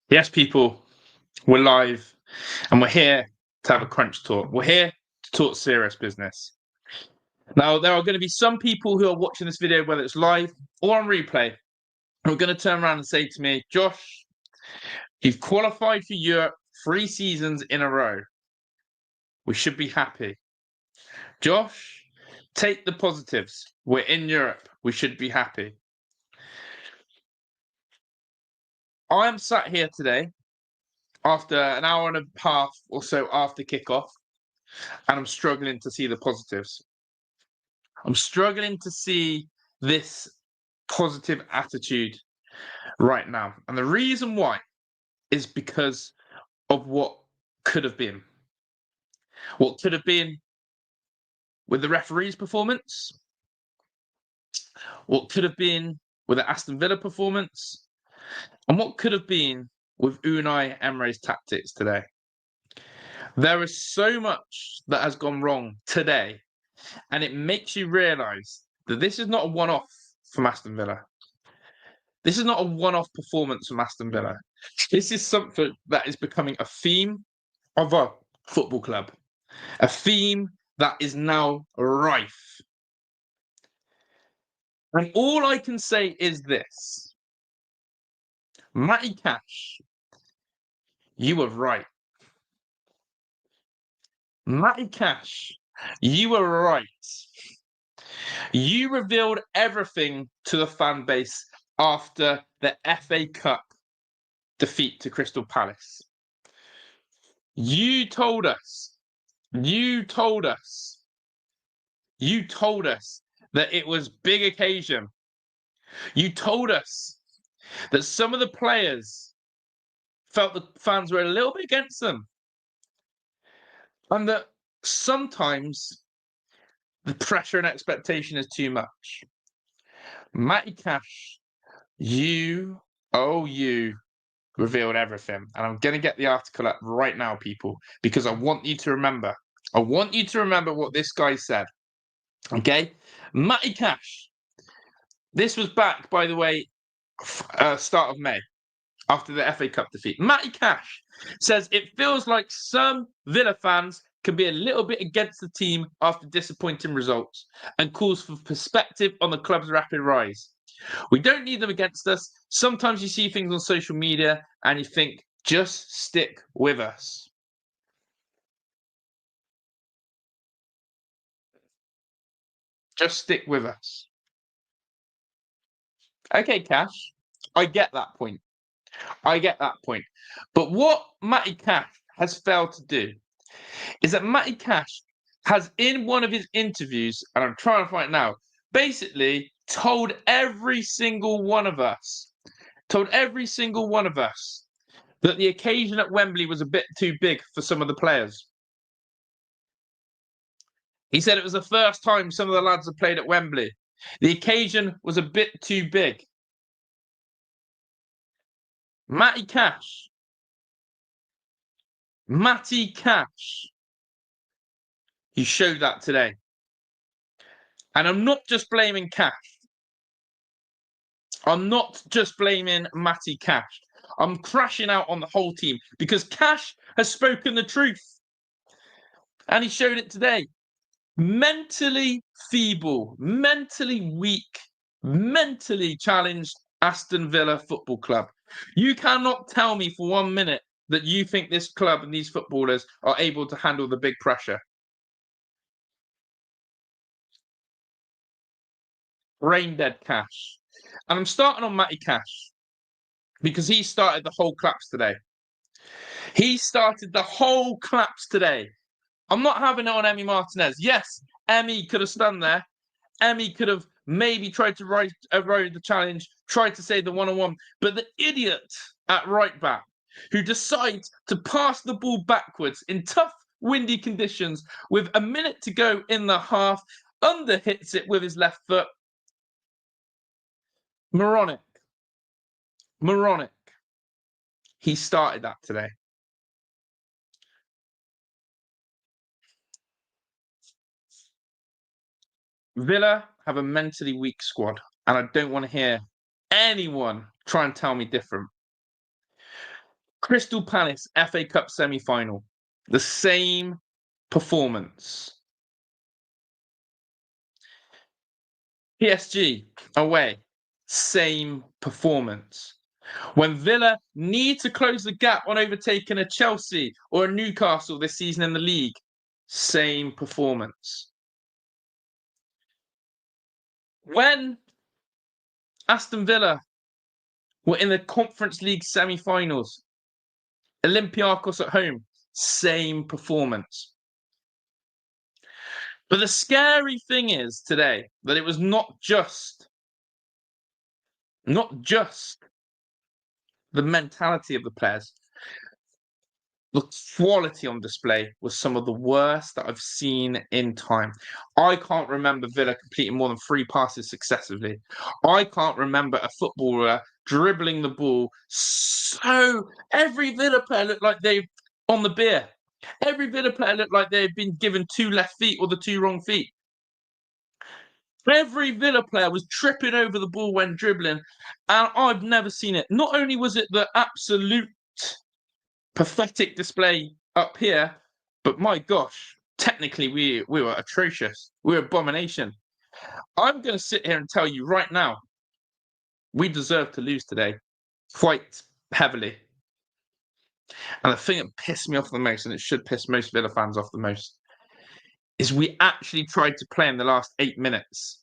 Yes, people, we're live and we're here to have a crunch talk. We're here to talk serious business. Now, there are going to be some people who are watching this video, whether it's live or on replay, who are going to turn around and say to me, Josh, you've qualified for Europe 3 seasons in a row. We should be happy. Josh, take the positives. We're in Europe. We should be happy. I am sat here today after an hour and a half or so after kickoff, and I'm struggling to see the positives. I'm struggling to see this positive attitude right now. And the reason why is because of what could have been. What could have been with the referee's performance, what could have been with the Aston Villa performance, and what could have been with Unai Emery's tactics today. There is so much that has gone wrong today, and it makes you realise that this is not a one-off from Aston Villa. This is not a one-off performance from Aston Villa. This is something that is becoming a theme of a football club, a theme that is now rife. And all I can say is this. Matty Cash, you were right. Matty Cash, you were right. You revealed everything to the fan base after the FA Cup defeat to Crystal Palace. You told us that it was big occasion. You told us that some of the players felt the fans were a little bit against them. And that sometimes the pressure and expectation is too much. Matty Cash, you revealed everything. And I'm going to get the article up right now, people, because I want you to remember. I want you to remember what this guy said. Okay? Matty Cash. This was back, by the way, start of May, after the FA Cup defeat. Matty Cash says it feels like some Villa fans can be a little bit against the team after disappointing results and calls for perspective on the club's rapid rise. We don't need them against us. Sometimes you see things on social media and you think, just stick with us. Just stick with us. Okay, Cash, I get that point. But what Matty Cash has failed to do is that Matty Cash has, in one of his interviews, and I'm trying to find it now, basically told every single one of us that the occasion at Wembley was a bit too big for some of the players. He said it was the first time some of the lads had played at Wembley. The occasion was a bit too big. Matty Cash. He showed that today. And I'm not just blaming Cash. I'm not just blaming Matty Cash. I'm crashing out on the whole team because Cash has spoken the truth. And he showed it today. Mentally feeble, mentally weak, mentally challenged Aston Villa Football Club. You cannot tell me for 1 minute that you think this club and these footballers are able to handle the big pressure. Brain dead Cash. And I'm starting on Matty Cash because he started the whole collapse today. I'm not having it on Emi Martinez. Yes, Emi could have stunned there. Emi could have maybe tried to ride the challenge, tried to say the one-on-one. But the idiot at right back who decides to pass the ball backwards in tough, windy conditions with a minute to go in the half, underhits it with his left foot. Moronic. He started that today. Villa have a mentally weak squad, and I don't want to hear anyone try and tell me different. Crystal Palace FA Cup semi-final. The same performance. PSG away. Same performance. When Villa need to close the gap on overtaking a Chelsea or a Newcastle this season in the league, same performance. When Aston Villa were in the Conference League semi-finals, Olympiacos at home, same performance. But the scary thing is today that it was not just the mentality of the players. The quality on display was some of the worst that I've seen in time. I can't remember Villa completing more than 3 passes successively. I can't remember a footballer dribbling the ball so every Villa player looked like they've on the beer. Every Villa player looked like they'd been given 2 left feet or the 2 wrong feet. Every Villa player was tripping over the ball when dribbling, and I've never seen it. Not only was it the absolute pathetic display up here, but my gosh, technically we were atrocious. We were abomination. I'm going to sit here and tell you right now, we deserve to lose today, quite heavily. And the thing that pissed me off the most, and it should piss most Villa fans off the most, is we actually tried to play in the last 8 minutes.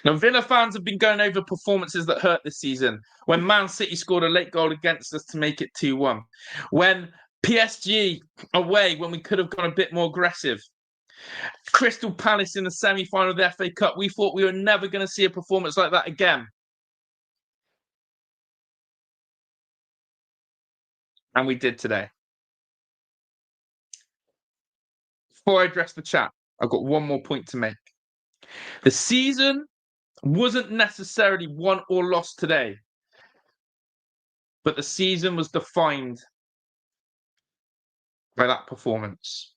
Now, Villa fans have been going over performances that hurt this season. When Man City scored a late goal against us to make it 2-1. When PSG away, when we could have gone a bit more aggressive. Crystal Palace in the semi-final of the FA Cup. We thought we were never going to see a performance like that again. And we did today. Before I address the chat, I've got one more point to make. The season wasn't necessarily won or lost today, but the season was defined by that performance.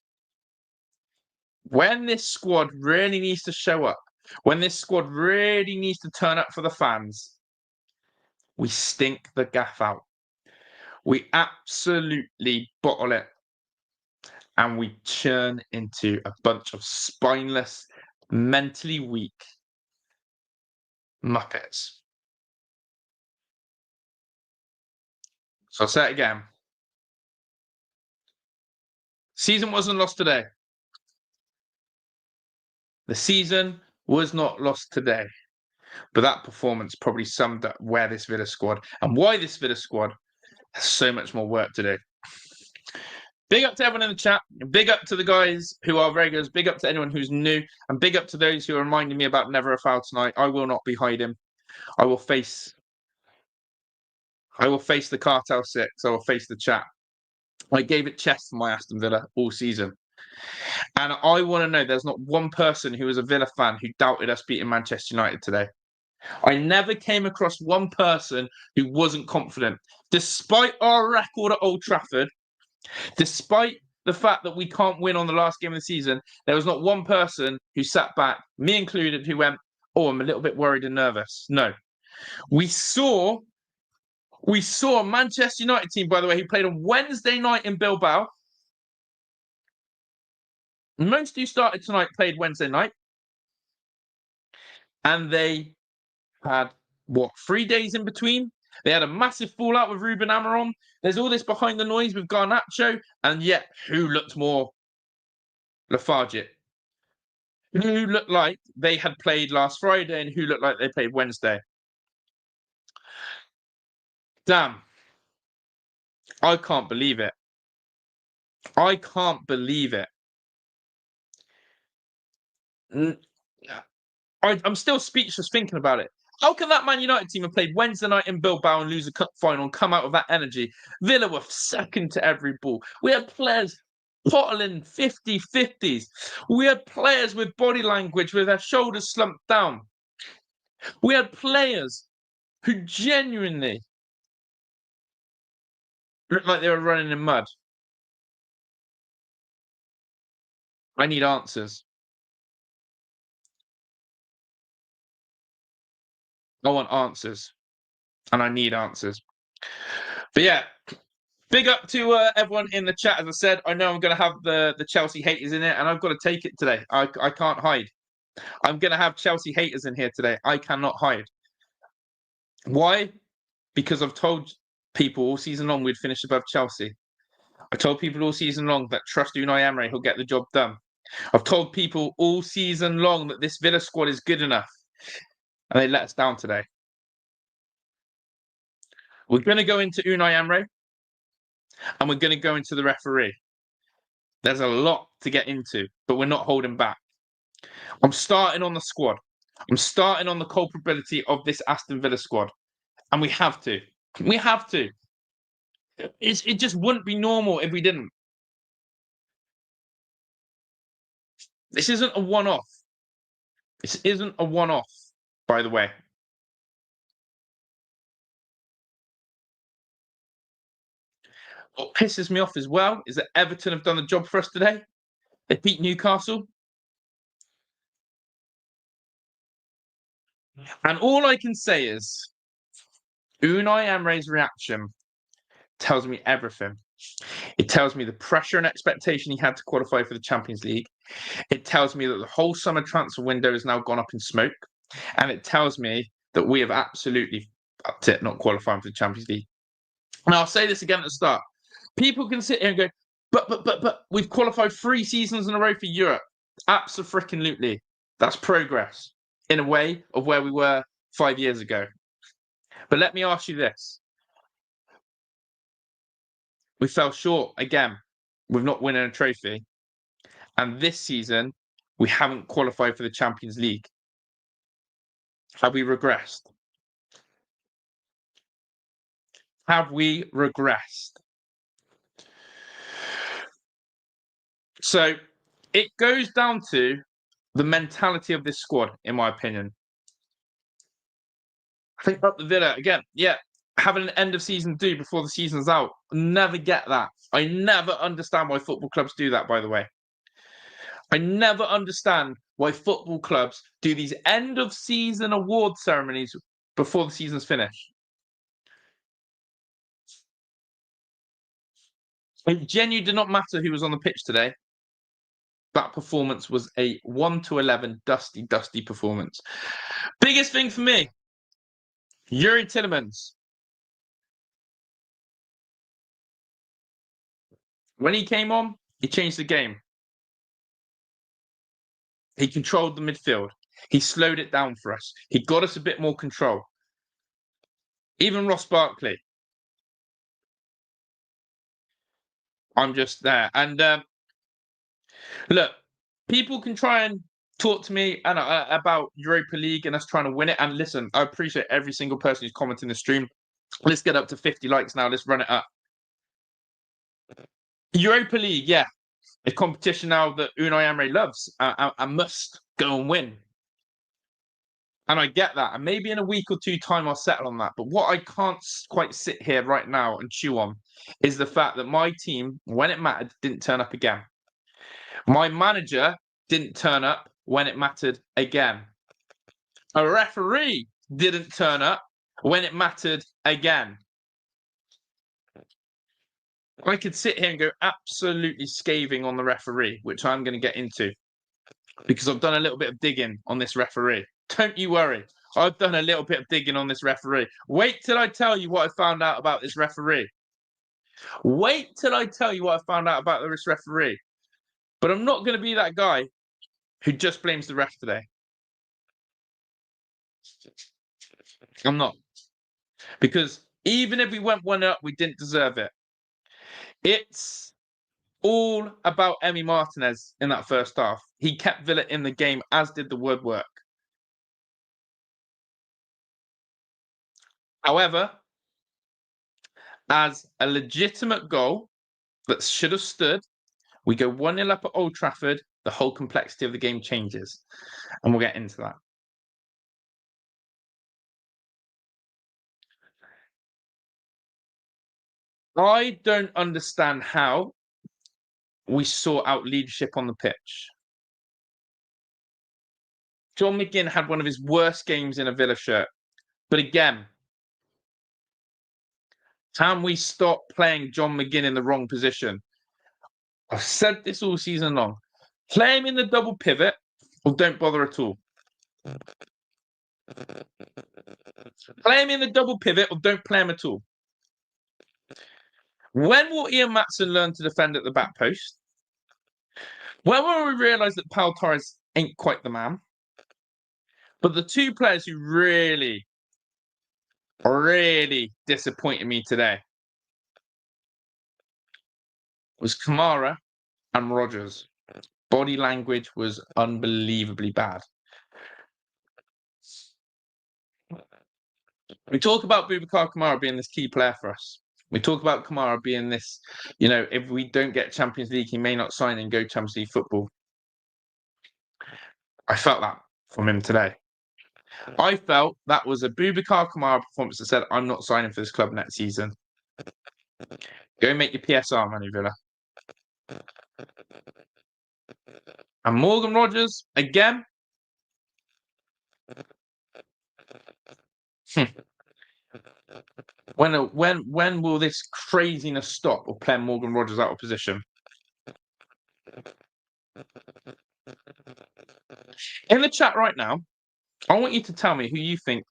When this squad really needs to show up, when this squad really needs to turn up for the fans, we stink the gaff out. We absolutely bottle it, and we turn into a bunch of spineless, mentally weak muppets. So I'll say it again. Season wasn't lost today. The season was not lost today. But that performance probably summed up where this Villa squad and why this Villa squad has so much more work to do. Big up to everyone in the chat. Big up to the guys who are regulars. Big up to anyone who's new. And big up to those who are reminding me about Never a Foul tonight. I will not be hiding. I will face the Cartel 6. I will face the chat. I gave it chest for my Aston Villa all season. And I want to know there's not one person who is a Villa fan who doubted us beating Manchester United today. I never came across one person who wasn't confident. Despite our record at Old Trafford, despite the fact that we can't win on the last game of the season, there was not one person who sat back, me included, who went, oh, I'm a little bit worried and nervous. No. We saw a Manchester United team, by the way, who played on Wednesday night in Bilbao. Most who started tonight played Wednesday night. And they had, 3 days in between? They had a massive fallout with Ruben Amorim. There's all this behind the noise with Garnacho. And yet, who looked more lethargic? Who looked like they had played last Friday and who looked like they played Wednesday? Damn. I can't believe it. I can't believe it. I'm still speechless thinking about it. How can that Man United team have played Wednesday night in Bilbao and lose a cup final and come out with that energy? Villa were second to every ball. We had players bottling 50-50s. We had players with body language with their shoulders slumped down. We had players who genuinely looked like they were running in mud. I need answers. I want answers. And I need answers. But yeah, big up to everyone in the chat. As I said, I know I'm going to have the Chelsea haters in it, and I've got to take it today. I can't hide. I'm going to have Chelsea haters in here today. I cannot hide. Why? Because I've told people all season long we'd finish above Chelsea. I told people all season long that trust Unai Emery, he'll get the job done. I've told people all season long that this Villa squad is good enough, and they let us down today. We're going to go into Unai Emery, and we're going to go into the referee. There's a lot to get into, but we're not holding back. I'm starting on the squad. I'm starting on the culpability of this Aston Villa squad, and we have to. We have to. It just wouldn't be normal if we didn't. This isn't a one-off. This isn't a one-off, by the way. What pisses me off as well is that Everton have done the job for us today. They beat Newcastle. And all I can say is Unai Emery's reaction tells me everything. It tells me the pressure and expectation he had to qualify for the Champions League. It tells me that the whole summer transfer window has now gone up in smoke. And it tells me that we have absolutely upped it, not qualifying for the Champions League. And I'll say this again at the start. People can sit here and go, but we've qualified 3 seasons in a row for Europe. Absolutely. That's progress in a way of where we were 5 years ago. But let me ask you this. We fell short again with not winning a trophy. And this season, we haven't qualified for the Champions League. Have we regressed? Have we regressed? So it goes down to the mentality of this squad, in my opinion. I think up the Villa, again, yeah, having an end of season do before the season's out. Never get that. I never understand why football clubs do that, by the way. I never understand why football clubs do these end of season award ceremonies before the season's finished. It genuinely did not matter who was on the pitch today. That performance was a 1-11 dusty performance. Biggest thing for me, Yuri Tillemans. When he came on, he changed the game. He controlled the midfield. He slowed it down for us. He got us a bit more control. Even Ross Barkley. I'm just there. And look, people can try and talk to me about Europa League and us trying to win it. And listen, I appreciate every single person who's commenting the stream. Let's get up to 50 likes now. Let's run it up. Europa League, yeah. A competition now that Unai Emery loves and must go and win. And I get that. And maybe in a week or two time, I'll settle on that. But what I can't quite sit here right now and chew on is the fact that my team, when it mattered, didn't turn up again. My manager didn't turn up when it mattered again. A referee didn't turn up when it mattered again. I could sit here and go absolutely scathing on the referee, which I'm going to get into because I've done a little bit of digging on this referee. Don't you worry. I've done a little bit of digging on this referee. Wait till I tell you what I found out about this referee. Wait till I tell you what I found out about this referee. But I'm not going to be that guy who just blames the ref today. I'm not. Because even if we went 1-up, we didn't deserve it. It's all about Emi Martinez in that first half. He kept Villa in the game, as did the woodwork. However, as a legitimate goal that should have stood, we go 1-0 up at Old Trafford, the whole complexity of the game changes. And we'll get into that. I don't understand how we sort out leadership on the pitch. John McGinn had one of his worst games in a Villa shirt. But again, Can we stop playing John McGinn in the wrong position? I've said this all season long. Play him in the double pivot or don't bother at all. Play him in the double pivot or don't play him at all. When will Ian Maatsen learn to defend at the back post? When will we realise that Pau Torres ain't quite the man? But the two players who really disappointed me today was Kamara and Rodgers. Body language was unbelievably bad. We talk about Boubacar Kamara being this key player for us. We talk about Kamara being this, if we don't get Champions League, he may not sign and go Champions League football. I felt that from him today. I felt that was a Boubacar Kamara performance that said, I'm not signing for this club next season. Go make your PSR money, Villa. And Morgan Rodgers, again. When will this craziness stop of playing Morgan Rodgers out of position? In the chat right now, I want you to tell me who you think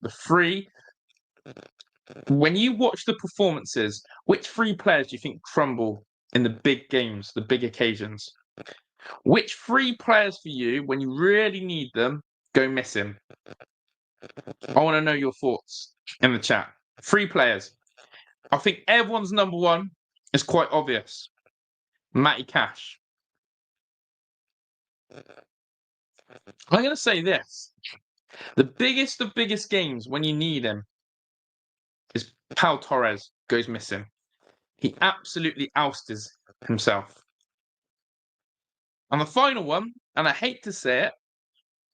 when you watch the performances, which three players do you think crumble in the big games, the big occasions? Which three players for you, when you really need them, go missing? I want to know your thoughts in the chat. Three players. I think everyone's number one is quite obvious. Matty Cash. I'm going to say this. The biggest of biggest games when you need him is Pau Torres goes missing. He absolutely ousts himself. And the final one, and I hate to say it,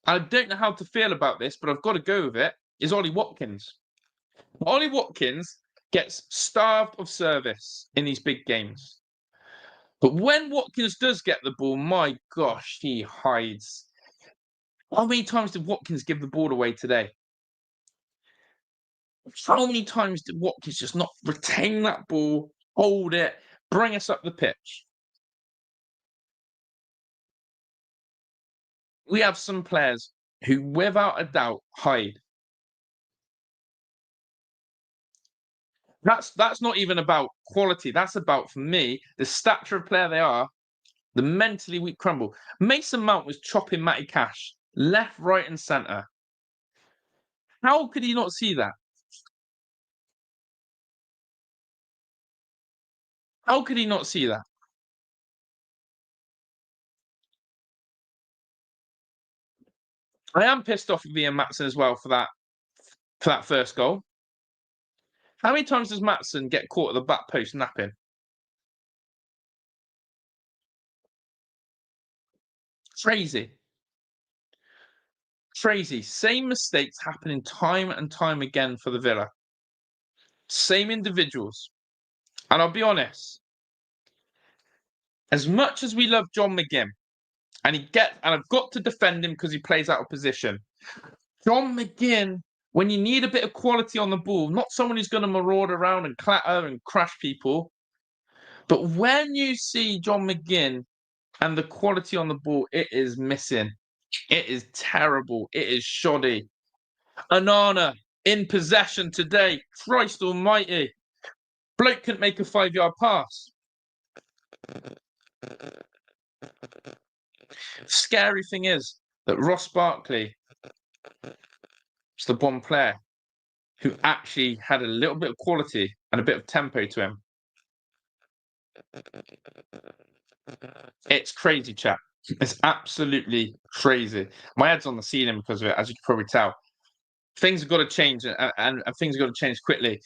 I don't know how to feel about this, but I've got to go with it, is Ollie Watkins. Ollie Watkins gets starved of service in these big games. But when Watkins does get the ball, my gosh, he hides. How many times did Watkins give the ball away today? How many times did Watkins just not retain that ball, hold it, bring us up the pitch? We have some players who, without a doubt, hide. That's not even about quality. That's about, for me, the stature of player they are, the mentally weak crumble. Mason Mount was chopping Matty Cash left, right, and centre. How could he not see that? How could he not see that? I am pissed off with Ian Maatsen as well for that first goal. How many times does Maatsen get caught at the back post napping? Crazy. Crazy. Same mistakes happening time and time again for the Villa. Same individuals. And I'll be honest, as much as we love John McGinn, and I've got to defend him because he plays out of position. John McGinn, when you need a bit of quality on the ball, not someone who's going to maraud around and clatter and crash people, but when you see John McGinn and the quality on the ball, it is missing. It is terrible. It is shoddy. Anana in possession today. Christ almighty. Bloke couldn't make a 5-yard pass. Scary thing is that Ross Barkley is the one player who actually had a little bit of quality and a bit of tempo to him. It's crazy, chat. It's absolutely crazy. My head's on the ceiling because of it, as you can probably tell. Things have got to change, and things have got to change quickly.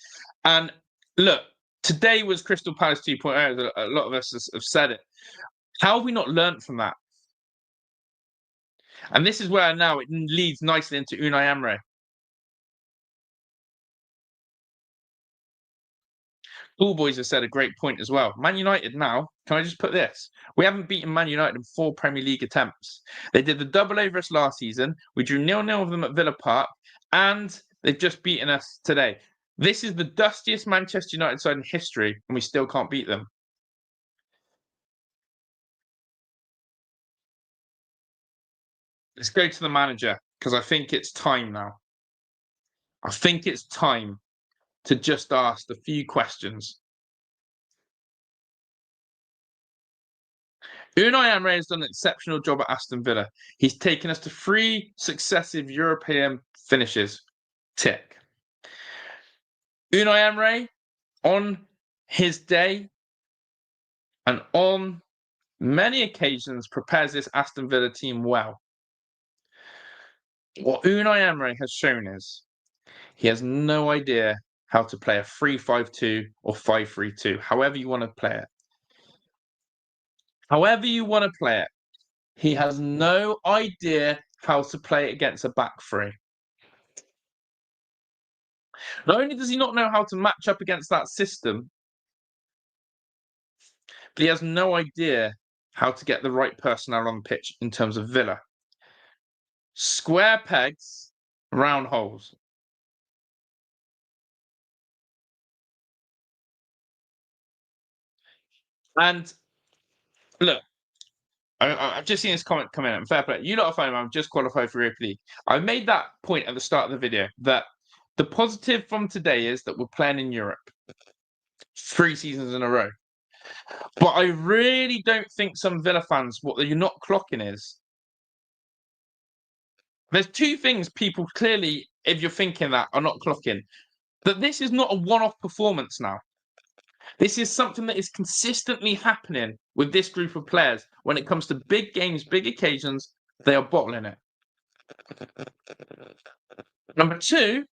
And look, today was Crystal Palace 2.0. A lot of us have said it. How have we not learned from that? And this is where now it leads nicely into Unai Emery. All boys have said a great point as well. Man United now, can I just put this? We haven't beaten Man United in 4 Premier League attempts. They did the double over us last season. We drew 0-0 with them at Villa Park, and they've just beaten us today. This is the dustiest Manchester United side in history, and we still can't beat them. Let's go to the manager, because I think it's time now. I think it's time to just ask a few questions. Unai Emery has done an exceptional job at Aston Villa. He's taken us to 3 successive European finishes. Tick. Unai Emery, on his day and on many occasions, prepares this Aston Villa team well. What Unai Emery has shown is he has no idea how to play a 3-5-2 or 5-3-2, however you want to play it. However you want to play it, he has no idea how to play it against a back three. Not only does he not know how to match up against that system, but he has no idea how to get the right personnel on the pitch in terms of Villa. Square pegs, round holes. And look, I've just seen this comment come in. Fair play. You lot are fine, man. Just qualified for Europa League. I made that point at the start of the video that the positive from today is that we're playing in Europe 3 seasons in a row. But I really don't think some Villa fans, what you're not clocking is, there's 2 things people clearly, if you're thinking that, are not clocking. That this is not a one-off performance now. This is something that is consistently happening with this group of players. When it comes to big games, big occasions, they are bottling it. Number two,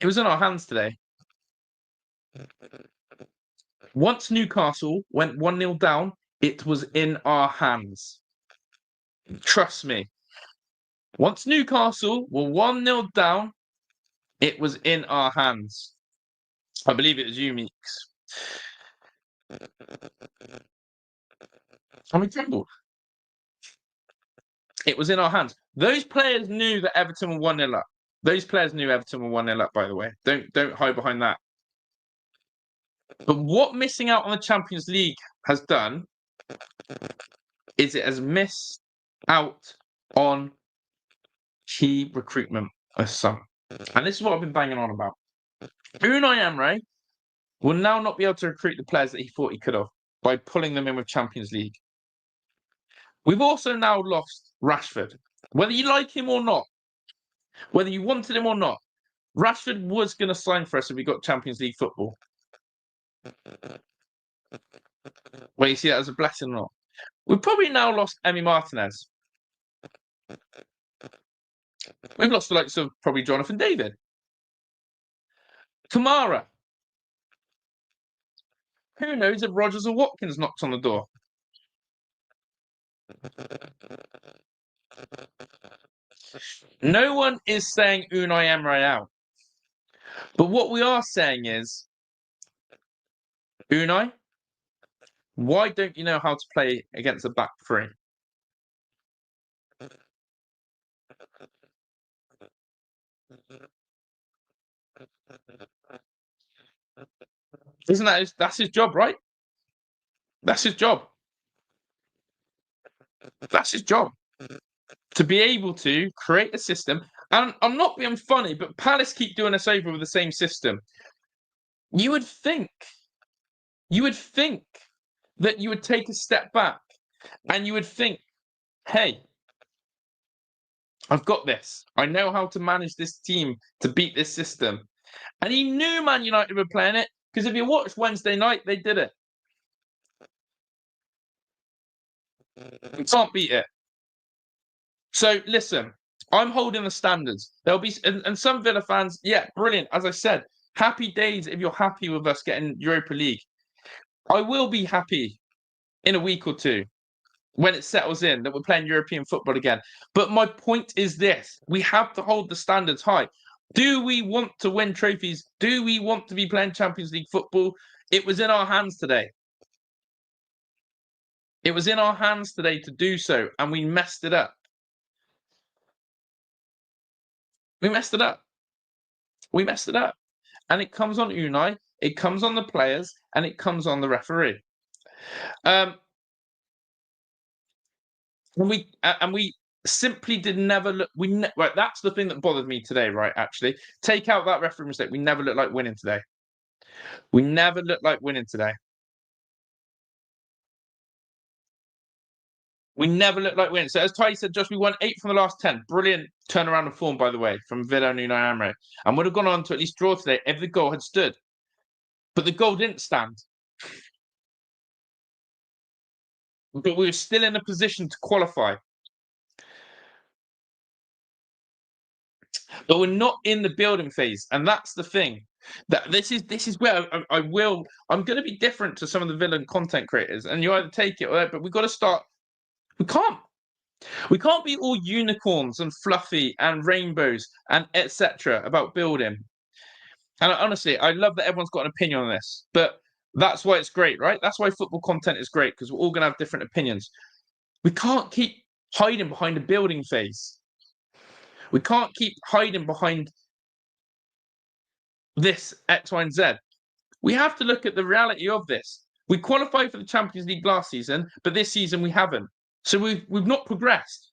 it was in our hands today. Once Newcastle went 1-0 down, it was in our hands. Trust me. Once Newcastle were 1-0 down, it was in our hands. I believe it was you, Meeks. And we trembled. It was in our hands. Those players knew that Everton were 1-0 up. Those players knew Everton were 1-0 up, by the way. Don't hide behind that. But what missing out on the Champions League has done is it has missed out on key recruitment of some. And this is what I've been banging on about. Unai Emery will now not be able to recruit the players that he thought he could have by pulling them in with Champions League. We've also now lost Rashford. Whether you like him or not, whether you wanted him or not, Rashford was going to sign for us if we got Champions League football. Well, you see that as a blessing or not? We've probably now lost Emi Martinez. We've lost the likes of probably Jonathan David. Kamara. Who knows if Rodgers or Watkins knocks on the door? No one is saying Unai Emery out. But what we are saying is, Unai, why don't you know how to play against a back three? Isn't that's his job, right? That's his job. That's his job. To be able to create a system. And I'm not being funny, but Palace keep doing us over with the same system. You would think that you would take a step back and you would think, hey, I've got this. I know how to manage this team to beat this system. And he knew Man United were playing it because if you watched Wednesday night, they did it. We can't beat it. So listen, I'm holding the standards. There'll be and some Villa fans, yeah, brilliant. As I said, happy days if you're happy with us getting Europa League. I will be happy in a week or 2 when it settles in that we're playing European football again. But my point is this: we have to hold the standards high. Do we want to win trophies? Do we want to be playing Champions League football? It was in our hands today. It was in our hands today to do so, and we messed it up. We messed it up. We messed it up. And it comes on Unai, it comes on the players, and it comes on the referee. And we simply did never look. Right, that's the thing that bothered me today. Right, actually, take out that referee mistake. We never looked like winning today. We never looked like winning today. We never looked like winning. So as Ty said, Josh, we won 8 from the last 10. Brilliant turnaround of form, by the way, from Villa and Unai Emery, and would have gone on to at least draw today if the goal had stood. But the goal didn't stand. But we were still in a position to qualify. But we're not in the building phase, and that's the thing. That this is where I'm going to be different to some of the villain content creators, and you either take it or but we've got to start. We can't be all unicorns and fluffy and rainbows and etc. about building. And honestly, I love that everyone's got an opinion on this, but that's why it's great, right? That's why football content is great, because we're all going to have different opinions. We can't keep hiding behind a building phase. We can't keep hiding behind this X, Y, and Z. We have to look at the reality of this. We qualified for the Champions League last season, but this season we haven't. So we've not progressed.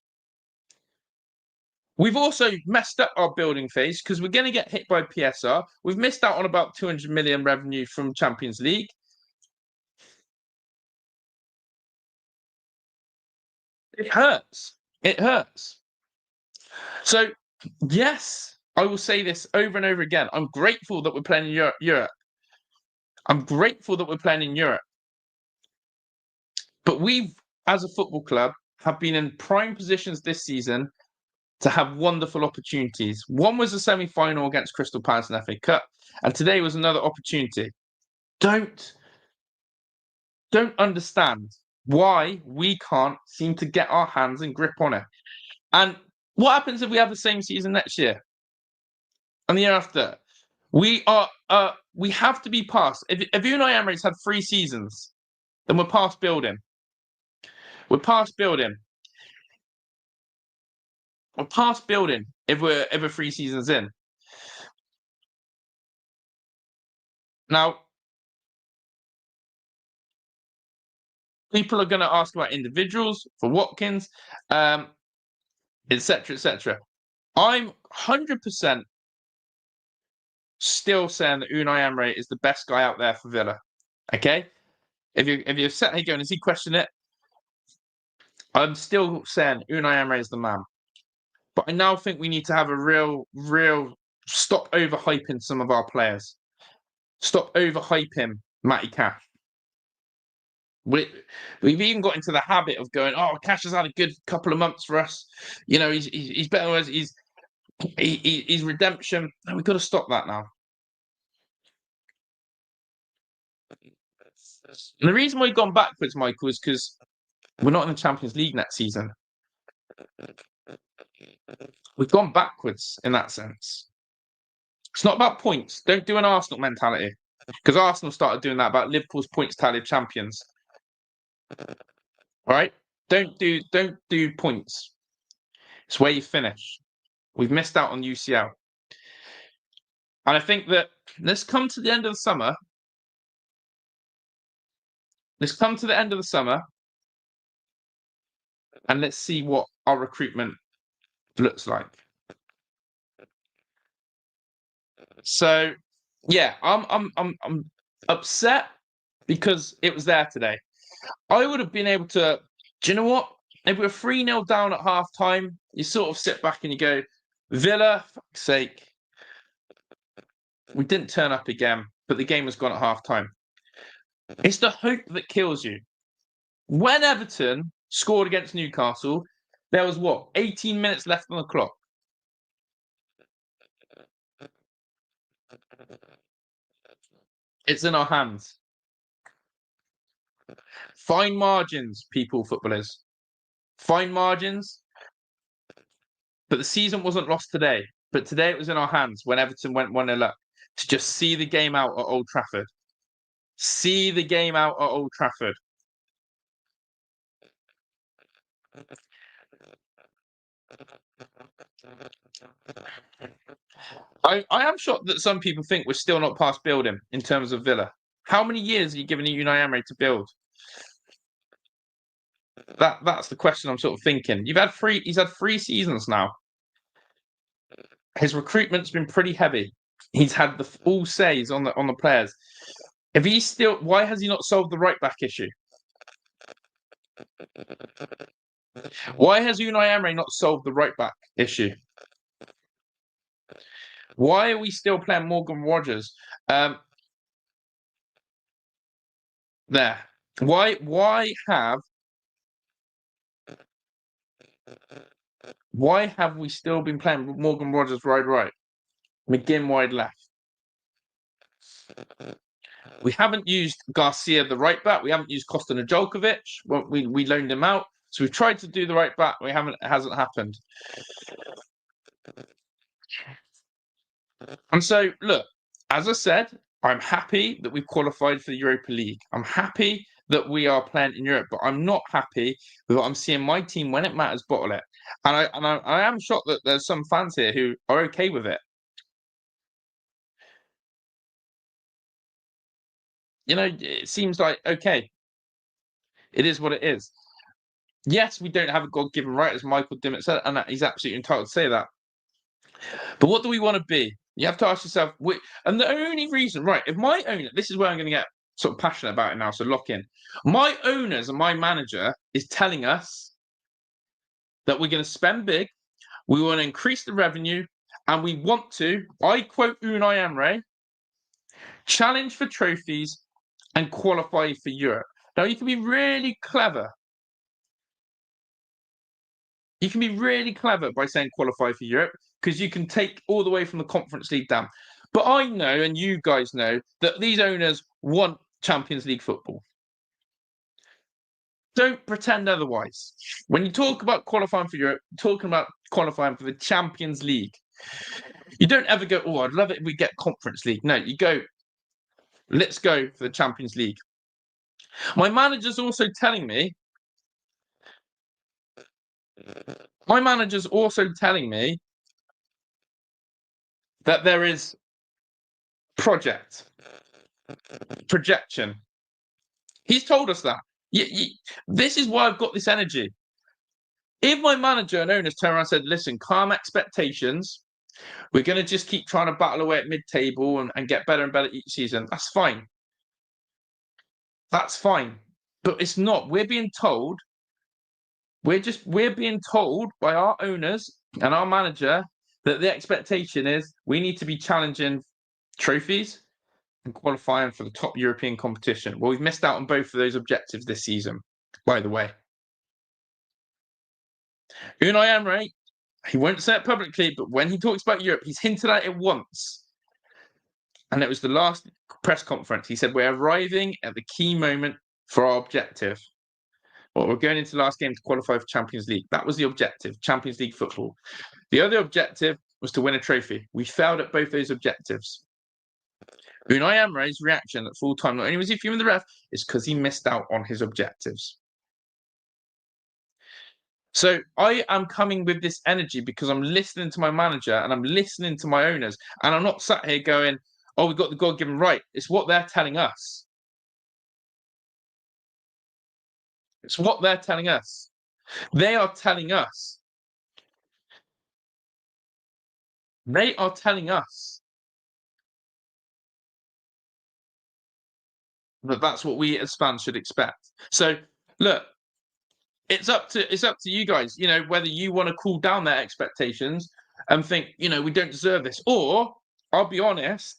We've also messed up our building phase because we're going to get hit by PSR. We've missed out on about 200 million revenue from Champions League. It hurts. It hurts. So, yes, I will say this over and over again. I'm grateful that we're playing in Europe. I'm grateful that we're playing in Europe. But we've, as a football club, have been in prime positions this season to have wonderful opportunities. One was a semi-final against Crystal Palace in the FA Cup, and today was another opportunity. Don't understand why we can't seem to get our hands and grip on it. And what happens if we have the same season next year and the year after? We have to be past. If Unai Emery's had 3 seasons, then we're past building. We're past building. We're past building if we're 3 seasons in. Now, people are going to ask about individuals for Watkins, etc., etc. I'm 100% still saying that Unai Emery is the best guy out there for Villa. Okay, if you're sat here going, is he questioning it? I'm still saying Unai Emery is the man. But I now think we need to have a real stop overhyping some of our players. Stop overhyping Matty Cash. We've even got into the habit of going, oh, Cash has had a good couple of months for us. You know, he's better than us. He's redemption. No, we've got to stop that now. And the reason we've gone backwards, Michael, is because we're not in the Champions League next season. We've gone backwards in that sense. It's not about points. Don't do an Arsenal mentality, because Arsenal started doing that about Liverpool's points tally of champions. All right? Don't do points. It's where you finish. We've missed out on UCL. And I think that let's come to the end of the summer. Let's come to the end of the summer and let's see what our recruitment looks like. So, yeah, I'm upset because it was there today. I would have been able to. Do you know what? If we were 3-0 down at half time, you sort of sit back and you go, Villa, for fuck's sake. We didn't turn up again, but the game was gone at half time. It's the hope that kills you. When Everton scored against Newcastle, there was 18 minutes left on the clock. It's in our hands. Fine margins, people, footballers. Fine margins. But the season wasn't lost today. But today it was in our hands when Everton went 1-0 up to just see the game out at Old Trafford. See the game out at Old Trafford. I am shocked that some people think we're still not past building in terms of Villa. How many years are you giving Unai Emery to build? That's the question I'm sort of thinking. He's had 3 seasons now. His recruitment's been pretty heavy. He's had the all says on the players. If he's still, why has he not solved the right back issue? Why has Unai Emery not solved the right back issue? Why are we still playing Morgan Rogers? There. Why have we still been playing Morgan Rogers right, McGinn wide left? We haven't used Garcia the right back. We haven't used Costa Najolkovic. Well, we loaned him out. So we've tried to do the right back. It hasn't happened. And so, look, as I said, I'm happy that we've qualified for the Europa League. I'm happy that we are playing in Europe, but I'm not happy with what I'm seeing my team when it matters bottle it. And I am shocked that there's some fans here who are okay with it. You know, it seems like, okay, it is what it is. Yes, we don't have a God-given right, as Michael Dimmitt said, and he's absolutely entitled to say that. But what do we want to be? You have to ask yourself, and the only reason, right, if my owner, this is where I'm going to get sort of passionate about it now, so lock in. My owners and my manager is telling us that we're going to spend big, we want to increase the revenue, and we want to, I quote Unai Emery, challenge for trophies and qualify for Europe. Now, you can be really clever. You can be really clever by saying qualify for Europe because you can take all the way from the Conference League down. But I know, and you guys know, that these owners want Champions League football. Don't pretend otherwise. When you talk about qualifying for Europe, you're talking about qualifying for the Champions League. You don't ever go, oh, I'd love it if we get Conference League. No, you go, let's go for the Champions League. My manager's also telling me that there is projection. He's told us that. This is why I've got this energy. If my manager and owners turn around and said, listen, calm expectations, we're going to just keep trying to battle away at mid-table and get better and better each season, that's fine. That's fine. But it's not. We're being told by our owners and our manager that the expectation is we need to be challenging trophies and qualifying for the top European competition. Well, we've missed out on both of those objectives this season, by the way. Unai Emery, he won't say it publicly, but when he talks about Europe, he's hinted at it once. And it was the last press conference. He said, we're arriving at the key moment for our objective. Well, we're going into the last game to qualify for Champions League. That was the objective, Champions League football. The other objective was to win a trophy. We failed at both those objectives. Unai Emery's reaction at full time, not only was he fuming the ref, is because he missed out on his objectives. So I am coming with this energy because I'm listening to my manager and I'm listening to my owners. And I'm not sat here going, oh, we've got the God-given right. It's what they're telling us. It's what they're telling us. They are telling us. They are telling us that that's what we as fans should expect. So look, it's up to you guys, you know, whether you want to cool down their expectations and think, you know, we don't deserve this. Or I'll be honest,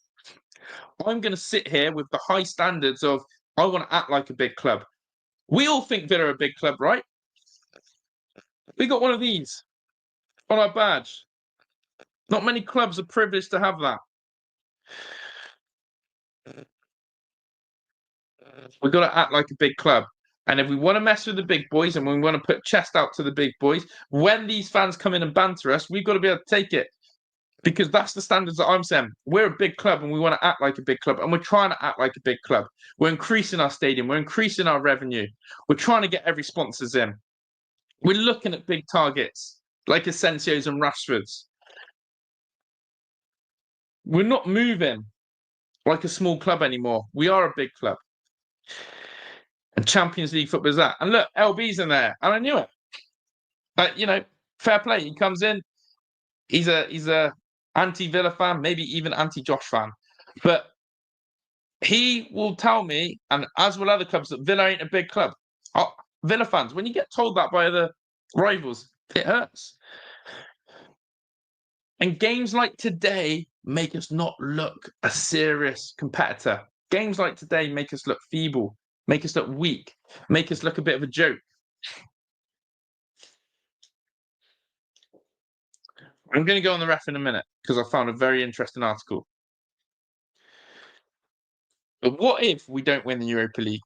I'm going to sit here with the high standards of I want to act like a big club. We all think Villa are a big club, right? We got one of these on our badge. Not many clubs are privileged to have that. We've got to act like a big club. And if we want to mess with the big boys and we want to put chest out to the big boys, when these fans come in and banter us, we've got to be able to take it. Because that's the standards that I'm saying. We're a big club and we want to act like a big club. And we're trying to act like a big club. We're increasing our stadium. We're increasing our revenue. We're trying to get every sponsors in. We're looking at big targets like Asensio's and Rashford's. We're not moving like a small club anymore. We are a big club. And Champions League football is that. And look, LB's in there, and I knew it. But fair play. He comes in. He's a anti-Villa fan, maybe even anti-Josh fan. But he will tell me, and as will other clubs, that Villa ain't a big club. Villa fans, when you get told that by other rivals, it hurts. And games like today make us not look a serious competitor. Games like today make us look feeble, make us look weak, make us look a bit of a joke. I'm going to go on the ref in a minute because I found a very interesting article. But what if we don't win the Europa League?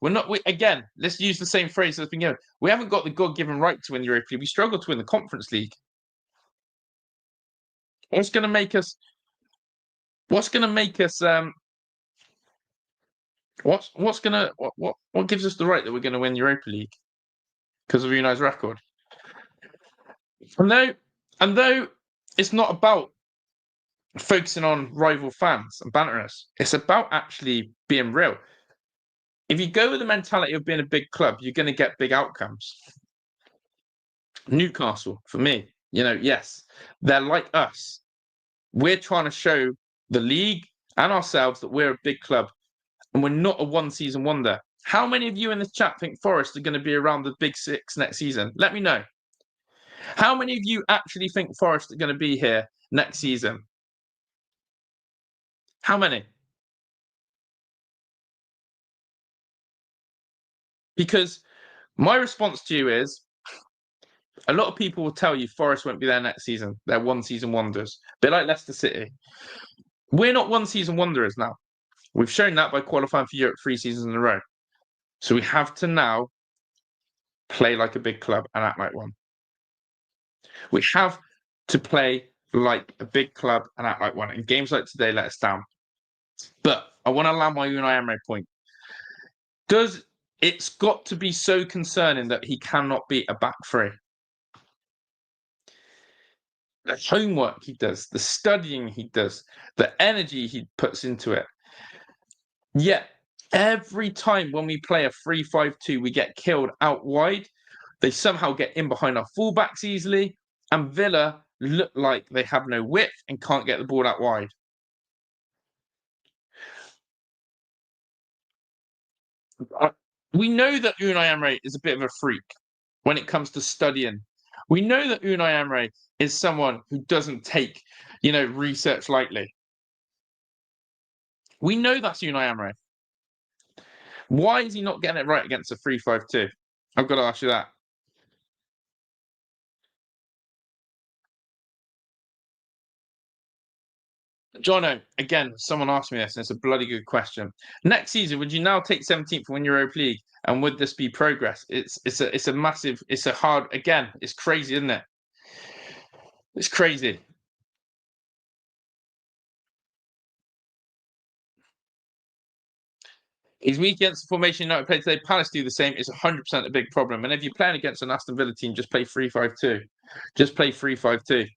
Again, let's use the same phrase that's been given. We haven't got the God-given right to win the Europa League. We struggle to win the Conference League. What's going to make us? What's going to make us? What gives us the right that we're going to win Europa League? Because of Unai's record. And though it's not about focusing on rival fans and bantering us, it's about actually being real. If you go with the mentality of being a big club, you're going to get big outcomes. Newcastle, for me, yes, they're like us. We're trying to show the league and ourselves that we're a big club and we're not a one-season wonder. How many of you in this chat think Forest are going to be around the Big Six next season? Let me know. How many of you actually think Forest are going to be here next season? How many? Because my response to you is, a lot of people will tell you Forest won't be there next season. They're one-season wonders. A bit like Leicester City. We're not one-season wanderers now. We've shown that by qualifying for Europe 3 seasons in a row. So we have to now play like a big club and act like one. We have to play like a big club and act like one. And games like today let us down. But I want to land my Unai Emery point. It's got to be so concerning that he cannot beat a back three? The homework he does, the studying he does, the energy he puts into it. Yet every time when we play a 3-5-2, we get killed out wide. They somehow get in behind our fullbacks easily, and Villa look like they have no width and can't get the ball out wide. We know that Unai Emery is a bit of a freak when it comes to studying. We know that Unai Emery is someone who doesn't take, research lightly. We know that's Unai Emery. Why is he not getting it right against a 3-5-2? I've got to ask you that. Jono, again, someone asked me this, and it's a bloody good question. Next season, would you now take 17th and win Europa League? And would this be progress? It's a massive, it's a hard, again, it's crazy, isn't it? It's crazy. He's weak against the formation United played today. Palace do the same. It's 100% a big problem. And if you're playing against an Aston Villa team, just play 3-5-2. Just play 3-5-2.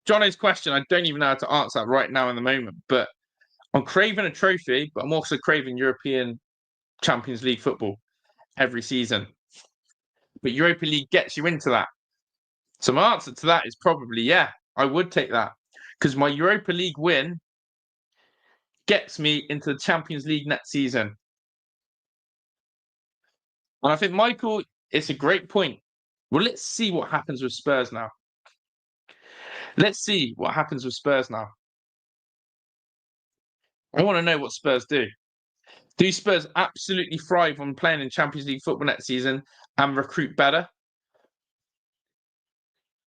Johnny's question, I don't even know how to answer that right now in the moment. But I'm craving a trophy, but I'm also craving European Champions League football every season. But Europa League gets you into that. So my answer to that is probably, yeah, I would take that. Because my Europa League win gets me into the Champions League next season. And I think, Michael, it's a great point. Well, let's see what happens with Spurs now. Let's see what happens with Spurs now. I want to know what Spurs do. Do Spurs absolutely thrive on playing in Champions League football next season and recruit better?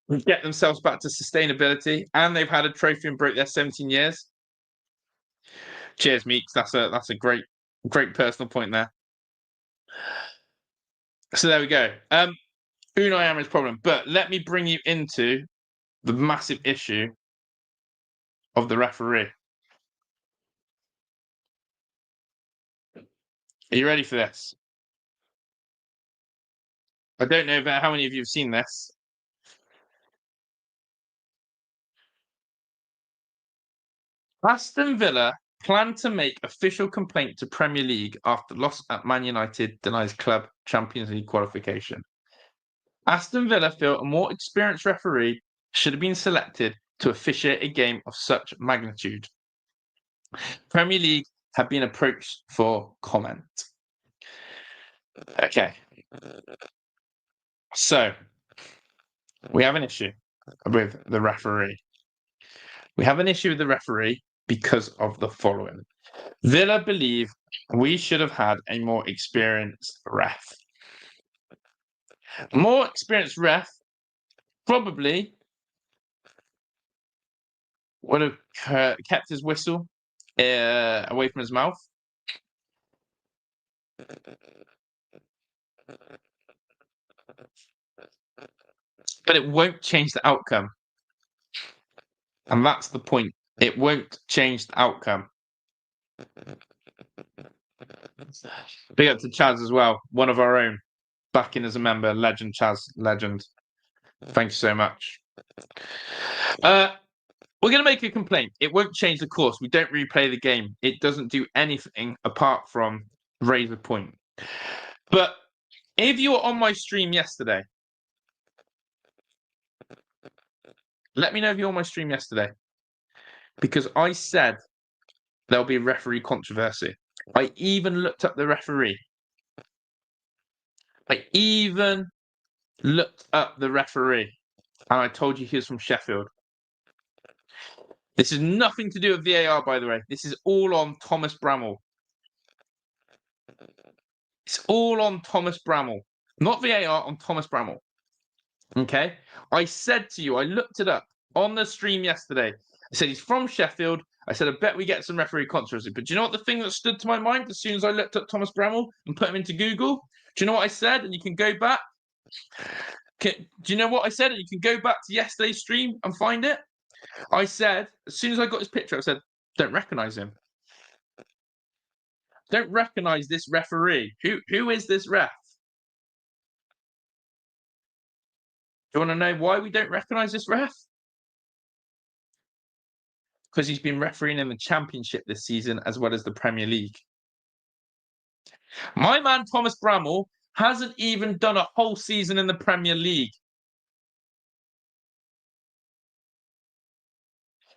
And get themselves back to sustainability, and they've had a trophy and broke their 17 years. Cheers, Meeks. That's a great personal point there. So there we go. Unai Emery's problem. But let me bring you into the massive issue of the referee. Are you ready for this? I don't know how many of you have seen this. Aston Villa plan to make official complaint to Premier League after loss at Man United denies club Champions League qualification. Aston Villa feel a more experienced referee should have been selected to officiate a game of such magnitude. Premier League have been approached for comment. Okay. So, we have an issue with the referee. We have an issue with the referee because of the following. Villa believe we should have had a more experienced ref. A more experienced ref probably would have kept his whistle away from his mouth. But it won't change the outcome. And that's the point. It won't change the outcome. Big up to Chaz as well, one of our own. Back in as a member, legend Chaz, legend. Thank you so much. We're going to make a complaint. It won't change the course. We don't replay the game. It doesn't do anything apart from raise a point. But if you were on my stream yesterday, let me know if you're on my stream yesterday. Because I said there'll be referee controversy. I even looked up the referee. And I told you he was from Sheffield. This is nothing to do with VAR, by the way. This is all on Thomas Bramall. It's all on Thomas Bramall. Not VAR, on Thomas Bramall. Okay? I said to you, I looked it up on the stream yesterday. I said he's from Sheffield. I said, I bet we get some referee controversy. But do you know what the thing that stood to my mind as soon as I looked up Thomas Bramall and put him into Google? Do you know what I said? And you can go back. Do you know what I said? And you can go back to yesterday's stream and find it. I said, as soon as I got his picture, I said, don't recognise him. Don't recognise this referee. Who is this ref? Do you want to know why we don't recognise this ref? Because he's been refereeing in the Championship this season as well as the Premier League. My man Thomas Bramall hasn't even done a whole season in the Premier League.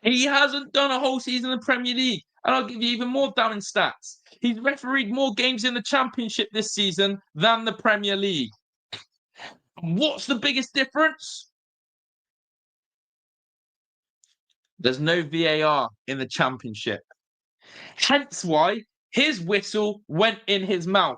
He hasn't done a whole season in the Premier League. And I'll give you even more damning stats. He's refereed more games in the Championship this season than the Premier League. What's the biggest difference? There's no VAR in the Championship. Hence why his whistle went in his mouth.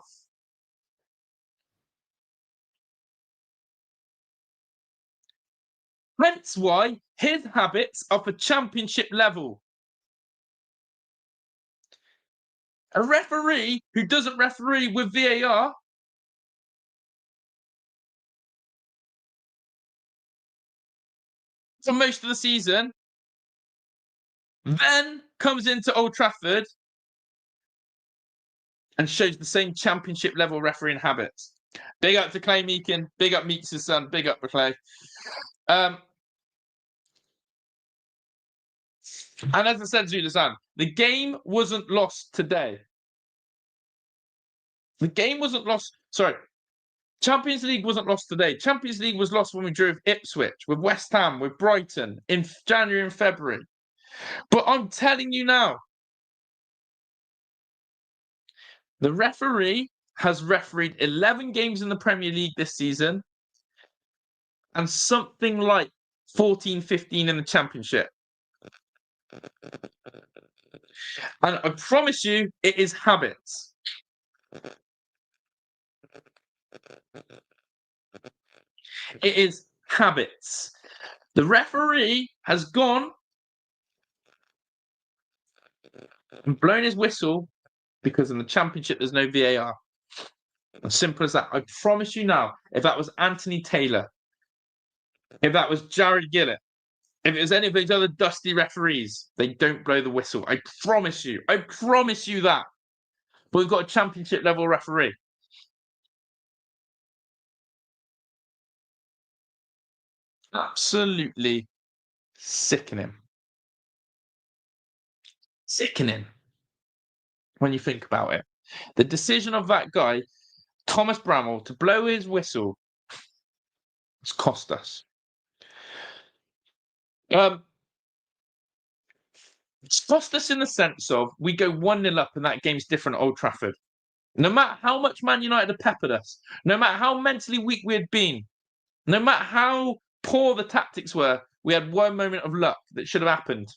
Hence why his habits are for Championship level. A referee who doesn't referee with VAR for most of the season then comes into Old Trafford and shows the same Championship level refereeing habits. Big up to Clay Meakin. Big up Meeks' son. Big up for Clay. And as I said, Zula-san, the game wasn't lost today. The game wasn't lost. Sorry. Champions League wasn't lost today. Champions League was lost when we drew with Ipswich, with West Ham, with Brighton in January and February. But I'm telling you now, the referee has refereed 11 games in the Premier League this season and something like 14, 15 in the Championship. And I promise you, it is habits. It is habits. The referee has gone and blown his whistle because in the Championship there's no VAR. As simple as that. I promise you now, if that was Anthony Taylor, if that was Jared Gillett, if it was any of those other dusty referees, they don't blow the whistle. I promise you. I promise you that. But we've got a Championship level referee. Absolutely sickening. Sickening when you think about it. The decision of that guy, Thomas Bramall, to blow his whistle has cost us. It's cost us in the sense of we go 1-0 up and that game's different at Old Trafford. No matter how much Man United have peppered us, no matter how mentally weak we had been, no matter how poor the tactics were, we had one moment of luck that should have happened.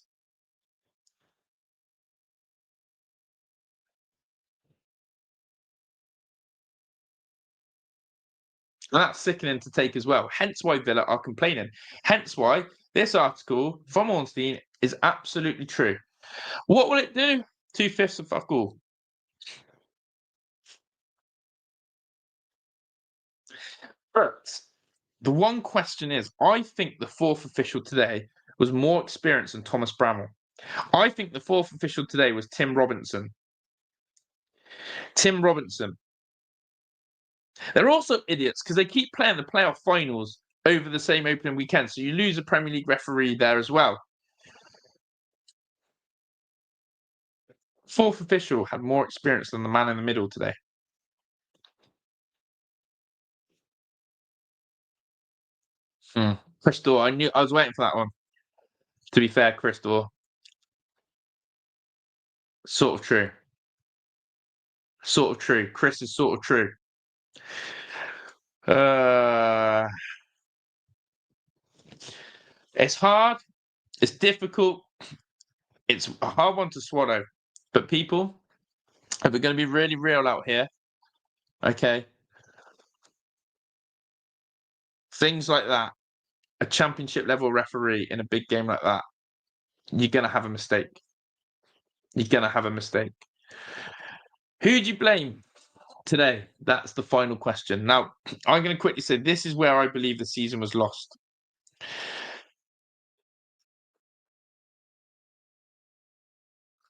And that's sickening to take as well. Hence why Villa are complaining. Hence why this article from Ornstein is absolutely true. What will it do? 2/5 of fuck all. But the one question is, I think the fourth official today was more experienced than Thomas Bramall. I think the fourth official today was Tim Robinson. Tim Robinson. They're also idiots because they keep playing the playoff finals over the same opening weekend. So you lose a Premier League referee there as well. Fourth official had more experience than the man in the middle today. Crystal, I was waiting for that one. To be fair, Crystal. Sort of true. Sort of true. Chris is sort of true. It's hard. It's difficult. It's a hard one to swallow. But people, if we're going to be really real out here, okay, things like that, a championship level referee in a big game like that, you're going to have a mistake. You're going to have a mistake. Who do you blame today? That's the final question. Now, I'm going to quickly say this is where I believe the season was lost.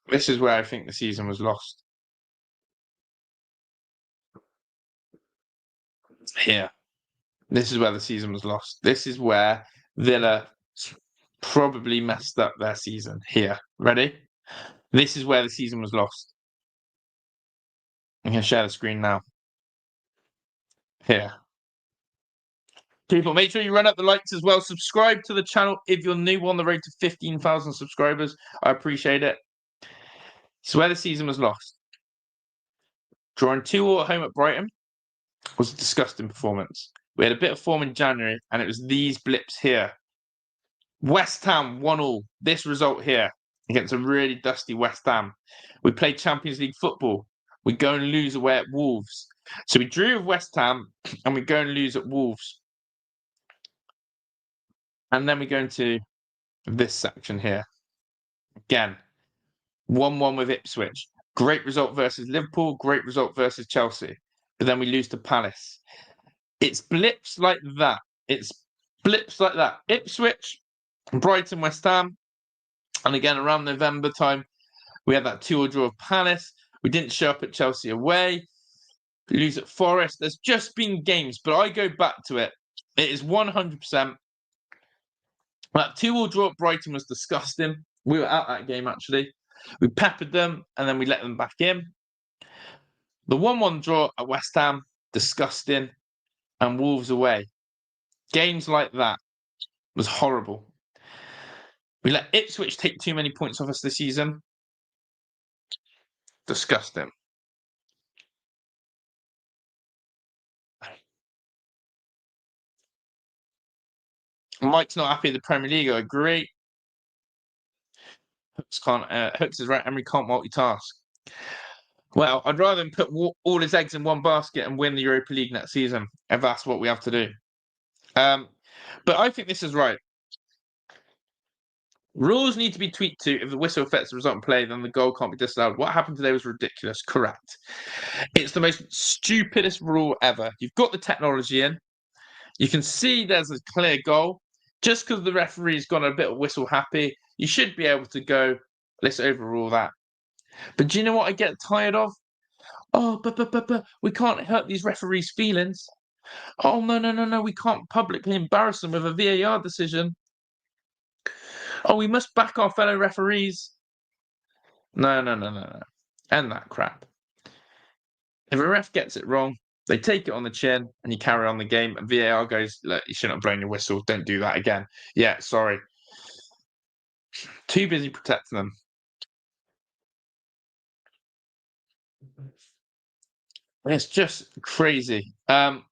This is where I think the season was lost. Here. This is where the season was lost. This is where Villa probably messed up their season. Here. Ready? This is where the season was lost. I'm going to share the screen now. Here. People, make sure you run up the likes as well. Subscribe to the channel if you're new on the road to 15,000 subscribers. I appreciate it. So where the season was lost. Drawing 2-2 at home at Brighton was a disgusting performance. We had a bit of form in January, and it was these blips here. West Ham 1-1. This result here against a really dusty West Ham. We played Champions League football. We go and lose away at Wolves. So we drew with West Ham, and we go and lose at Wolves. And then we go into this section here. Again, 1-1 with Ipswich. Great result versus Liverpool. Great result versus Chelsea. But then we lose to Palace. It's blips like that. It's blips like that. Ipswich, Brighton, West Ham. And again, around November time, we had that 2-2 draw of Palace. We didn't show up at Chelsea away. We lose at Forest. There's just been games, but I go back to it. It is 100%. That 2-2 draw at Brighton was disgusting. We were at that game, actually. We peppered them, and then we let them back in. The 1-1 draw at West Ham, disgusting. And Wolves away. Games like that was horrible. We let Ipswich take too many points off us this season. Disgusting. Mike's not happy with the Premier League. I agree. Hooks is right. Emery can't multitask. Well, I'd rather him put all his eggs in one basket and win the Europa League next season, if that's what we have to do. But I think this is right. Rules need to be tweaked to if the whistle affects the result in play, then the goal can't be disallowed. What happened today was ridiculous. Correct. It's the most stupidest rule ever. You've got the technology in. You can see there's a clear goal. Just because the referee's gone a bit of whistle happy, you should be able to go, let's overrule that. But do you know what I get tired of? Oh, but we can't hurt these referees' feelings. Oh, no, we can't publicly embarrass them with a VAR decision. Oh, we must back our fellow referees. No. End that crap. If a ref gets it wrong, they take it on the chin and you carry on the game. And VAR goes, look, you shouldn't have blown your whistle. Don't do that again. Yeah, sorry. Too busy protecting them. It's just crazy. And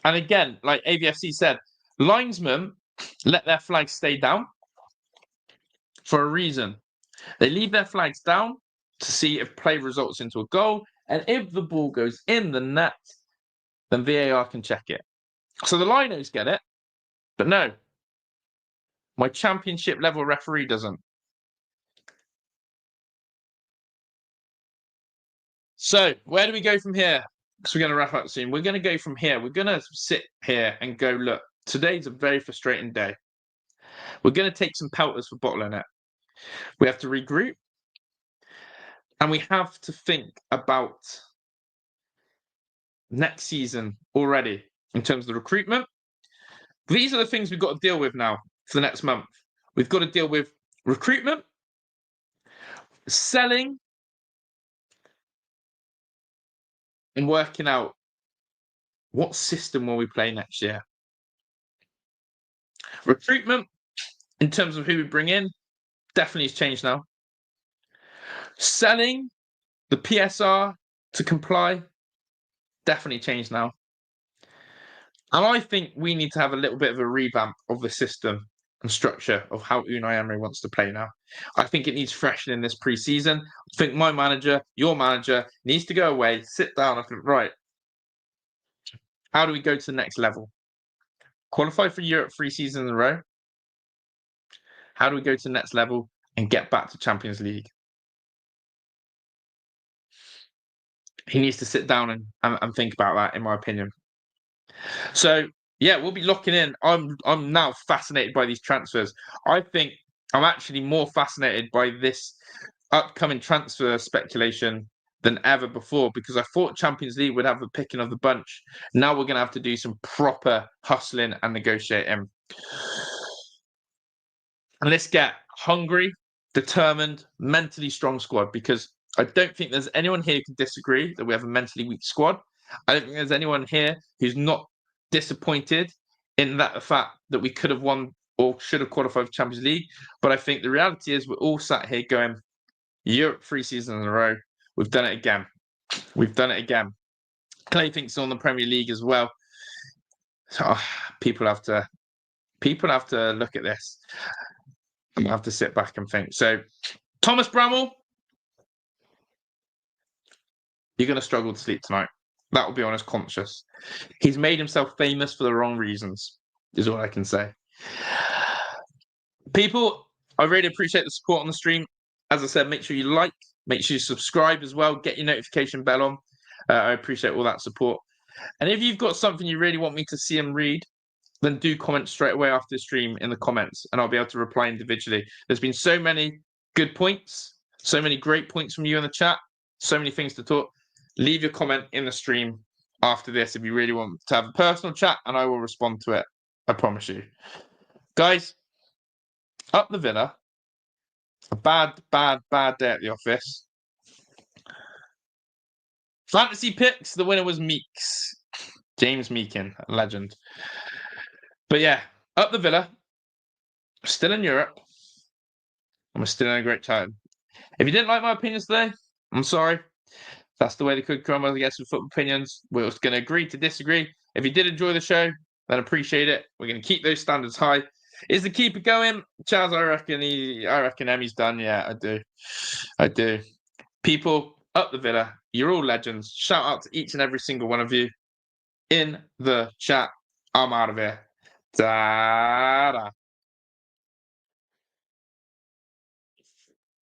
again, like AVFC said, linesmen let their flags stay down for a reason. They leave their flags down to see if play results into a goal. And if the ball goes in the net, then VAR can check it. So the linos get it, but no, my championship level referee doesn't. So where do we go from here? Because we're going to wrap up soon. We're going to go from here. We're going to sit here and go, look, today's a very frustrating day. We're going to take some pelters for bottling it. We have to regroup. And we have to think about next season already in terms of the recruitment. These are the things we've got to deal with now for the next month. We've got to deal with recruitment, selling, and working out what system will we play next year. Recruitment, in terms of who we bring in, definitely has changed now. Selling, the PSR to comply, definitely changed now. And I think we need to have a little bit of a revamp of the system and structure of how Unai Emery wants to play now. I think it needs freshening this pre-season. I think my manager, your manager, needs to go away, sit down and think, right, how do we go to the next level? Qualify for Europe 3 seasons in a row? How do we go to the next level and get back to Champions League? He needs to sit down and think about that, in my opinion. So, yeah, we'll be locking in. I'm now fascinated by these transfers. I think I'm actually more fascinated by this upcoming transfer speculation than ever before, because I thought Champions League would have the picking of the bunch. Now we're going to have to do some proper hustling and negotiating. And let's get hungry, determined, mentally strong squad, because I don't think there's anyone here who can disagree that we have a mentally weak squad. I don't think there's anyone here who's not disappointed in that fact that we could have won or should have qualified for Champions League. But I think the reality is we're all sat here going, Europe 3 seasons in a row. We've done it again. Clay thinks on the Premier League as well. So, people have to look at this. I'm gonna have to sit back and think. So, Thomas Bramall, you're going to struggle to sleep tonight. That will be on his conscience. He's made himself famous for the wrong reasons, is all I can say. People, I really appreciate the support on the stream. As I said, make sure you like, make sure you subscribe as well, get your notification bell on. I appreciate all that support. And if you've got something you really want me to see and read, then do comment straight away after the stream in the comments, and I'll be able to reply individually. There's been so many good points, so many great points from you in the chat, so many things to talk. Leave your comment in the stream after this if you really want to have a personal chat, and I will respond to it. I promise you. Guys, up the Villa. A bad day at the office. Fantasy picks, the winner was Meeks. James Meakin, a legend. But yeah, up the Villa. Still in Europe. And we're still in a great time. If you didn't like my opinions today, I'm sorry. That's the way the cookie crumbles, I guess, with football opinions. We're just going to agree to disagree. If you did enjoy the show, then appreciate it. We're going to keep those standards high. Is the keeper going? Charles, I reckon Emmy's done. Yeah, I do. People, up the Villa. You're all legends. Shout out to each and every single one of you in the chat. I'm out of here. Ta-da.